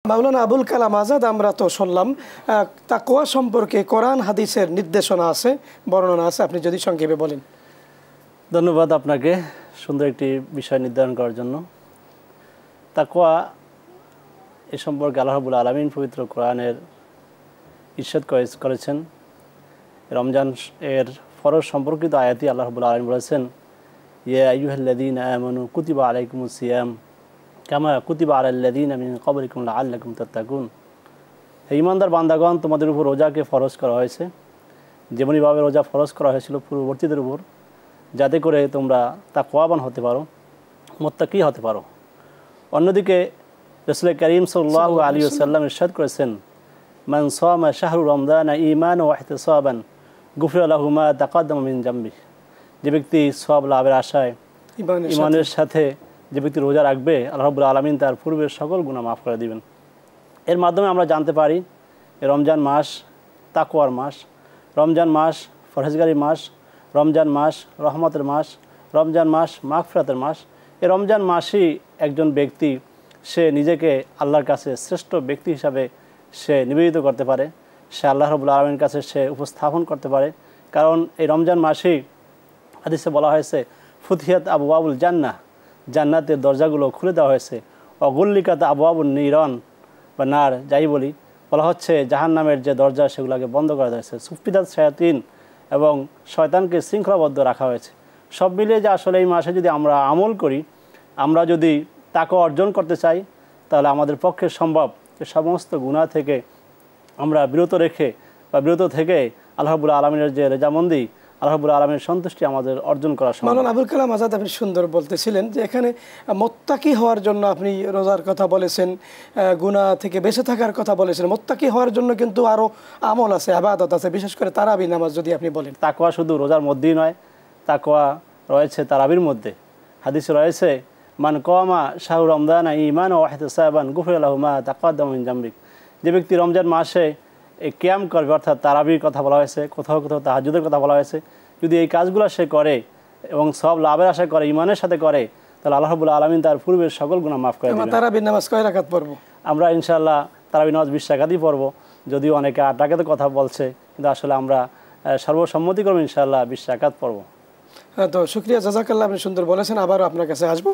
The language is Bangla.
মাওলানা আবুল কালাম আজাদ, আমরা তো শুনলাম তাকওয়া সম্পর্কে কোরআন হাদিসের নির্দেশনা আছে, বর্ণনা আছে, আপনি যদি সংক্ষেপে বলেন। ধন্যবাদ আপনাকে সুন্দর একটি বিষয় নির্ধারণ করার জন্য। তাকওয়া এ সম্পর্কে আল্লাহ রাব্বুল আলামিন পবিত্র কোরআনের ইরশাদ করেছেন। রমজান এর ফরজ সম্পর্কিত আয়াতি আল্লাহ রাব্বুল আলামিন বলেছেন, ইয়া আইয়ুহাল্লাযীনা আমানু কুতিবা আলাইকুমুস সিয়াম কামা কুতিবা আলাল্লাযীনা মিন ক্বাবলিকুম লাআল্লাকুম তাত্তাকুন। হে ঈমানদার বান্দাগণ, তোমাদের উপর রোজাকে ফরজ করা হয়েছে যেমনিভাবে রোজা ফরজ করা হয়েছিল পূর্ববর্তীদের উপর, যাতে করে তোমরা তাকওয়াবান হতে পারো, মুত্তাকি হতে পারো। অন্যদিকে রাসূল করিম সাল্লাল্লাহু আলাইহি ওয়াসাল্লাম ইরশাদ করেছেন, মান সামা শাহরু রমজানা ঈমানান ওয়া ইহতিসাবান গুফিরা লাহু মা তাকাদ্দামা মিন যামবি। যে ব্যক্তি সওয়াব লাভের আশায় ঈমানের সাথে যে ব্যক্তি রোজা রাখবে, আল্লাহ রাব্বুল আলামিন তার পূর্বের সকল গুনাহ মাফ করে দিবেন। এর মাধ্যমে আমরা জানতে পারি রমজান মাস তাকওয়ার মাস, রমজান মাস ফরহেজগারি মাস, রমজান মাস রহমতের মাস, রমজান মাস মাগফিরাতের মাস। এই রমজান মাসই একজন ব্যক্তি সে নিজেকে আল্লাহর কাছে শ্রেষ্ঠ ব্যক্তি হিসাবে সে নিবেদিত করতে পারে, সে আল্লাহ রাব্বুল আলামিনের কাছে সে উপস্থাপন করতে পারে। কারণ এই রমজান মাসেই হাদিসে বলা হয়েছে, ফুতিহাত আবওয়াবুল জান্নাহ, জান্নাতের দরজাগুলো খুলে দেওয়া হয়েছে। অগুল্লিকাত আবওয়াবুন নিরান বা নার, যাই বলা হচ্ছে জাহান্নামের যে দরজা সেগুলোকে বন্ধ করা হয়েছে। সুফিদাত শায়াতিন, এবং শয়তানকে শৃঙ্খলাবদ্ধ রাখা হয়েছে। সব মিলিয়ে যে আসলে এই মাসে যদি আমরা আমল করি, আমরা যদি তাকওয়া অর্জন করতে চাই, তাহলে আমাদের পক্ষে সম্ভব যে সমস্ত গুনাহ থেকে আমরা বিরত থেকে আল্লাহ রাব্বুল আলামিনের যে রেজামন্দি, আল্লাহ রাব্বুল আলামিনের সন্তুষ্টি আমাদের অর্জন করা সম্ভব। মাওলানা আবুল কালাম আজাদ, আপনি সুন্দর বলতেছিলেন যে এখানে মুত্তাকি হওয়ার জন্য আপনি রোজার কথা বলেছেন, গুনাহ থেকে বেঁচে থাকার কথা বলেছেন। মুত্তাকি হওয়ার জন্য কিন্তু আরও আমল আছে, ইবাদত আছে, বিশেষ করে তারাবি নামাজ যদি আপনি বলেন। তাকওয়া শুধু রোজার মধ্যেই নয়, তাকওয়া রয়েছে তারাবির মধ্যে। হাদিসে রয়েছে, মান কামা শাহরু রমজানা ঈমানান ওয়া ইহতিসাবান গুফিরা লাহু মা তাকাদ্দামা মিন যামবি। যে ব্যক্তি রমজান মাসে এই কিয়াম করবে, অর্থাৎ তারাবির কথা বলা হয়েছে, কোথাও কোথাও তাহাজ্জুদের কথা বলা হয়েছে, যদি এই কাজগুলো সে করে এবং সব লাভের আশা করে, ঈমানের সাথে করে, তাহলে আল্লাহ রাব্বুল আলামিন তার পূর্বের সকল গুনাহ মাফ করে দিবেন। তারাবি নামাজ কয় রাকাত পড়ব? আমরা ইনশাআল্লাহ তারাবি নামাজ 20 রাকাতই পড়ব। যদিও অনেকে 8 রাকাতের কথা বলছে, কিন্তু আসলে আমরা সর্বসম্মতি করব ইনশাআল্লাহ 20 রাকাত পড়ব। তো শুকরিয়া, জাযাকাল্লাহ, আপনি সুন্দর বলেছেন। আবারও আপনার কাছে আসবো।